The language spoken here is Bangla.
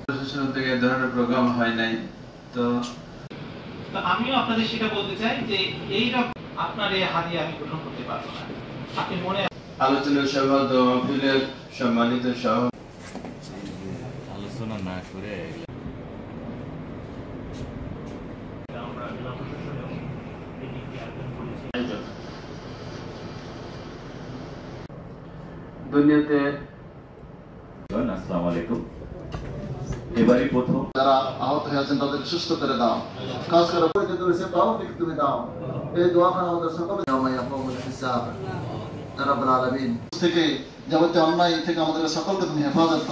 প্রশাসন থেকে এ ধরনের প্রোগ্রাম হয় নাই। তো আমিও আপনাদের সেটা বলতে চাই যে এইরকম আপনার এই হাদিয়া আমি গ্রহণ করতে পারবো না। আপনি মনে আলোচনা সভা মাহফিলের সম্মানিত সহ আলোচনা না করে দুনিয়াতে আসসালামু আলাইকুম। এবারই প্রথম যারা আহত হয়েছেন তাদের সুস্থ করে দাও, কাজ করে পরিচিত হয়েছে তৌফিক তুমি দাও। এই দোয়াখানা আমাদের সকলে হিসাব রব্বুল আলামিন থেকে যাবতীয় অন্যায় থেকে আমাদের সকলকে তুমি হেফাজত